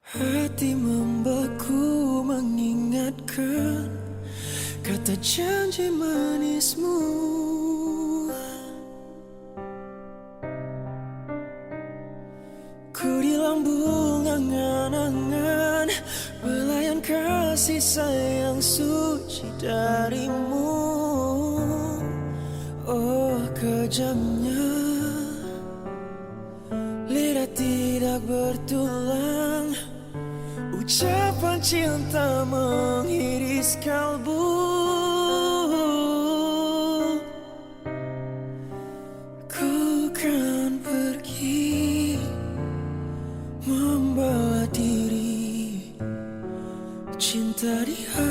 Hati membeku mengingatkan kata janji manismu. Ku di lambung angan-angan belayan kasih sayang suci darimu. Oh kejamnya lidah tidak bertulang, ucapan cinta mengiris kalbu. Ku kan pergi membawa diri cinta di hati.